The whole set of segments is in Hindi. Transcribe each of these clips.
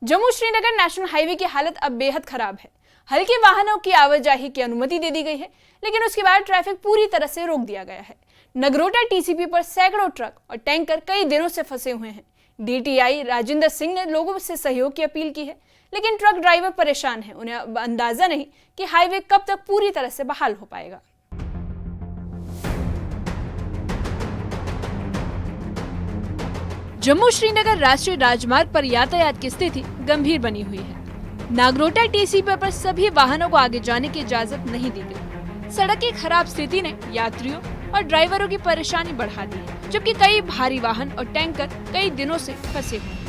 जम्मू श्रीनगर नेशनल हाईवे की हालत अब बेहद खराब है। हल्के वाहनों की आवाजाही की अनुमति दे दी गई है, लेकिन उसके बाद ट्रैफिक पूरी तरह से रोक दिया गया है। नगरोटा टीसीपी पर सैकड़ों ट्रक और टैंकर कई दिनों से फंसे हुए हैं। डीटीआई राजेंद्र सिंह ने लोगों से सहयोग की अपील की है, लेकिन ट्रक ड्राइवर परेशान हैं। उन्हें अब अंदाजा नहीं कि हाईवे कब तक पूरी तरह से बहाल हो पाएगा। जम्मू श्रीनगर राष्ट्रीय राजमार्ग पर यातायात की स्थिति गंभीर बनी हुई है। नागरोटा टीसीपी पर सभी वाहनों को आगे जाने की इजाजत नहीं दी गई। सड़क की खराब स्थिति ने यात्रियों और ड्राइवरों की परेशानी बढ़ा दी है, जबकि कई भारी वाहन और टैंकर कई दिनों से फंसे हुए हैं।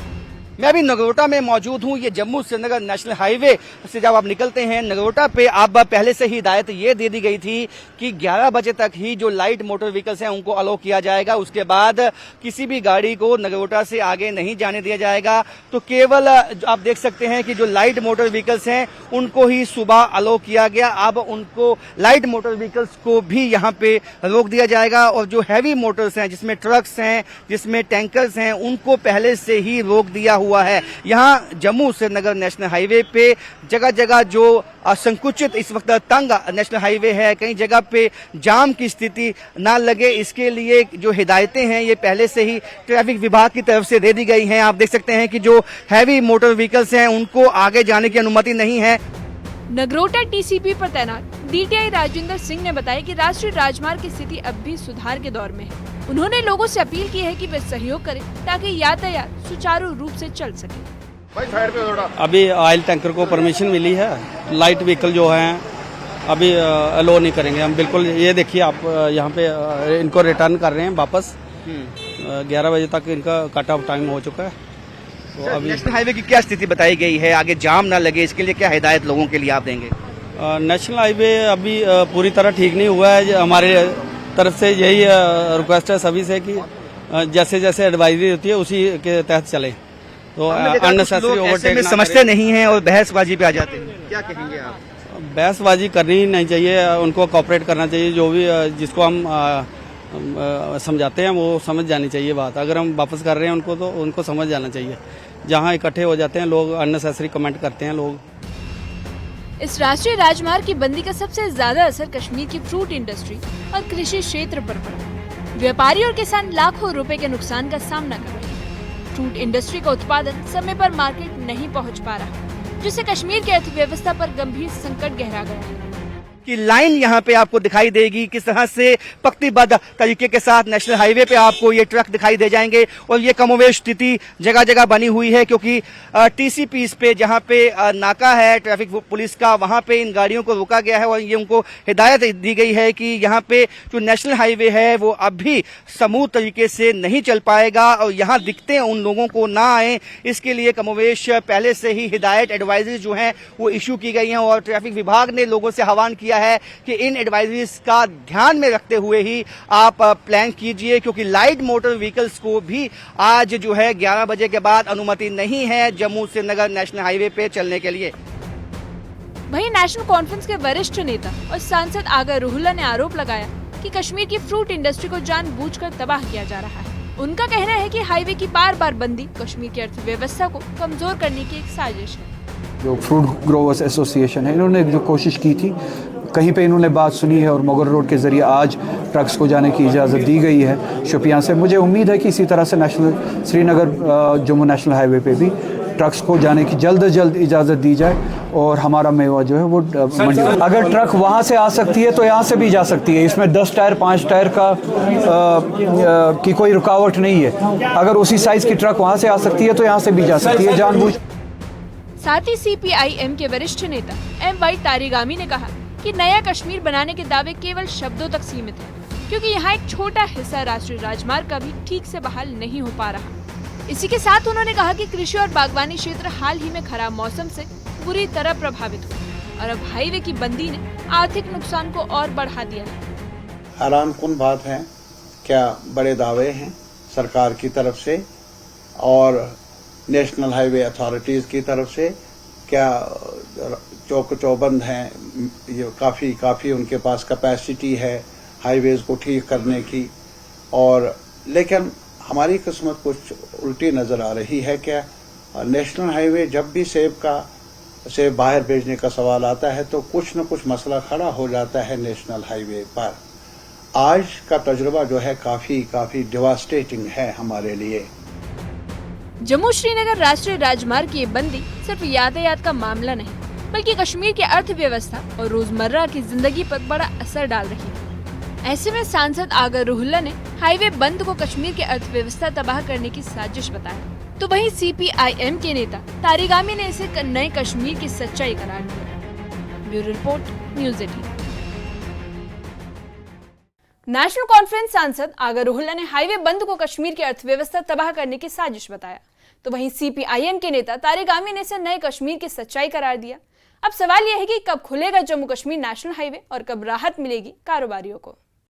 मैं अभी नगरोटा में मौजूद हूँ। ये जम्मू श्रीनगर नेशनल हाईवे से जब आप निकलते हैं नगरोटा पे, आप पहले से ही हिदायत ये दे दी गई थी कि 11 बजे तक ही जो लाइट मोटर व्हीकल्स हैं उनको अलाउ किया जाएगा। उसके बाद किसी भी गाड़ी को नगरोटा से आगे नहीं जाने दिया जाएगा। तो केवल आप देख सकते हैं कि जो लाइट मोटर व्हीकल्स हैं उनको ही सुबह अलाउ किया गया। अब उनको लाइट मोटर व्हीकल्स को भी यहाँ पे रोक दिया जाएगा, और जो हैवी मोटर्स हैं, जिसमें ट्रक्स हैं, जिसमें टैंकर्स हैं, उनको पहले से ही रोक दिया हुआ है। यहाँ जम्मू श्रीनगर नेशनल हाईवे पे जगह जगह जो संकुचित इस वक्त तंग नेशनल हाईवे है, कई जगह पे जाम की स्थिति ना लगे, इसके लिए जो हिदायतें हैं ये पहले से ही ट्रैफिक विभाग की तरफ से दे दी गई हैं। आप देख सकते हैं कि जो हैवी मोटर व्हीकल्स हैं उनको आगे जाने की अनुमति नहीं है। नगरोटा टीसीपी पर तैनात डीटीआई राजेंद्र सिंह ने बताया कि राष्ट्रीय राजमार्ग की स्थिति अब भी सुधार के दौर में है। उन्होंने लोगों से अपील की है कि वे सहयोग करें ताकि यातायात सुचारू रूप से चल सके। भाई साइड पे थोड़ा। अभी ऑयल टैंकर को परमिशन मिली है, लाइट व्हीकल जो हैं अभी अलो नहीं करेंगे हम। बिल्कुल ये देखिए आप यहाँ पे इनको रिटर्न कर रहे हैं वापस। 11 बजे तक इनका कट ऑफ टाइम हो चुका है। तो अभी नेशनल हाईवे की क्या स्थिति बताई गई है? आगे जाम ना लगे इसके लिए क्या हिदायत लोगों के लिए आप देंगे? नेशनल हाईवे अभी पूरी तरह ठीक नहीं हुआ है। हमारे तरफ से यही रिक्वेस्ट है सभी से कि जैसे जैसे एडवाइजरी होती है उसी के तहत चले। तो अननेसेसरी ओवरटेक समझते नहीं हैं और बहसबाजी पे आ जाते हैं, क्या कहेंगे आप? बहसबाजी करनी नहीं चाहिए, उनको कोऑपरेट करना चाहिए। जो भी जिसको हम समझाते हैं वो समझ जानी चाहिए बात। अगर हम वापस कर रहे हैं उनको तो उनको समझ जाना चाहिए। जहाँ इकट्ठे हो जाते हैं लोग, अननेसेसरी कमेंट करते हैं लोग। इस राष्ट्रीय राजमार्ग की बंदी का सबसे ज्यादा असर कश्मीर की फ्रूट इंडस्ट्री और कृषि क्षेत्र पर पड़ा। व्यापारी और किसान लाखों रुपए के नुकसान का सामना कर रहे हैं। फ्रूट इंडस्ट्री का उत्पादन समय पर मार्केट नहीं पहुंच पा रहा, जिससे कश्मीर की अर्थव्यवस्था पर गंभीर संकट गहरा गया है। की लाइन यहाँ पे आपको दिखाई देगी किस तरह से पंक्तिबद्ध तरीके के साथ नेशनल हाईवे पे आपको ये ट्रक दिखाई दे जाएंगे, और ये कमोवेश स्थिति जगह जगह बनी हुई है, क्योंकि टीसीपी पे जहाँ पे नाका है ट्रैफिक पुलिस का, वहाँ पे इन गाड़ियों को रोका गया है और ये उनको हिदायत दी गई है कि यहाँ पे जो नेशनल हाईवे है वो अब भी स्मूथ तरीके से नहीं चल पाएगा, और यहाँ दिखते हैं उन लोगों को ना आए, इसके लिए कमोवेश पहले से ही हिदायत एडवाइजरी जो है वो इशू की गई हैं। और ट्रैफिक विभाग ने लोगों से आह्वान किया है कि इन एडवाइजरीज का ध्यान में रखते हुए ही आप प्लान कीजिए, क्योंकि लाइट मोटर व्हीकल्स को भी आज जो है 11 बजे के बाद अनुमति नहीं है जम्मू श्रीनगर नेशनल हाईवे पे चलने के लिए। वहीं नेशनल कॉन्फ्रेंस के वरिष्ठ नेता और सांसद आगा रूहुल्ला ने आरोप लगाया कि कश्मीर की फ्रूट इंडस्ट्री को जानबूझकर तबाह किया जा रहा है। उनका कहना है कि हाईवे की बार बार बंदी कश्मीर की अर्थव्यवस्था को कमजोर करने की एक साजिश है। जो फ्रूट ग्रोवर्स एसोसिएशन है, इन्होंने जो कोशिश की थी, कहीं पे इन्होंने बात सुनी है और मुगल रोड के ज़रिए आज ट्रक्स को जाने की इजाज़त दी गई है शोपियां से। मुझे उम्मीद है कि इसी तरह से श्रीनगर जम्मू नेशनल हाईवे पे भी ट्रक्स को जाने की जल्द से जल्द इजाज़त दी जाए और हमारा मेवा जो है वो मंडी। अगर ट्रक वहाँ से आ सकती है तो यहाँ से भी जा सकती है। इसमें 10 टायर 5 टायर की कोई रुकावट नहीं है। अगर उसी साइज़ की ट्रक वहाँ से आ सकती है तो यहाँ से भी जा सकती है जानबूझ। साथ ही सीपीआईएम के वरिष्ठ नेता एम.वाई. तारिगामी ने कहा कि नया कश्मीर बनाने के दावे केवल शब्दों तक सीमित है, क्योंकि यहाँ एक छोटा हिस्सा राष्ट्रीय राजमार्ग का भी ठीक से बहाल नहीं हो पा रहा। इसी के साथ उन्होंने कहा कि कृषि और बागवानी क्षेत्र हाल ही में खराब मौसम से बुरी तरह प्रभावित हुए और अब हाईवे की बंदी ने आर्थिक नुकसान को और बढ़ा दिया है। हैरानकुन बात है, क्या बड़े दावे हैं सरकार की तरफ से और नेशनल हाईवे अथॉरिटीज की तरफ से, क्या चौक चौबंद हैं, ये काफ़ी उनके पास कैपेसिटी है हाईवेज को ठीक करने की, और लेकिन हमारी किस्मत कुछ उल्टी नज़र आ रही है। क्या नेशनल हाईवे जब भी सेब बाहर भेजने का सवाल आता है तो कुछ न कुछ मसला खड़ा हो जाता है नेशनल हाईवे पर। आज का तजुर्बा जो है काफी डिवास्टेटिंग है हमारे लिए। जम्मू श्रीनगर राष्ट्रीय राजमार्ग की ये बंदी सिर्फ यातायात का मामला नहीं, बल्कि कश्मीर की अर्थव्यवस्था और रोजमर्रा की जिंदगी पर बड़ा असर डाल रही है। ऐसे में सांसद आगर रुहुल्ला ने हाईवे बंद को कश्मीर की अर्थव्यवस्था तबाह करने की साजिश बताया, तो वहीं CPIM के नेता तारिगामी ने इसे नए कश्मीर की सच्चाई करार दिया। Bureau report, news 18। National conference सांसद आगर रुहुल्ला ने हाईवे बंद को कश्मीर की अर्थव्यवस्था तबाह करने की साजिश बताया, तो वहीं CPIM के नेता तारिगामी ने इसे नए कश्मीर की सच्चाई करार दिया। अब सवाल यह है कि कब खुलेगा जम्मू कश्मीर नेशनल हाईवे और कब राहत मिलेगी कारोबारियों को।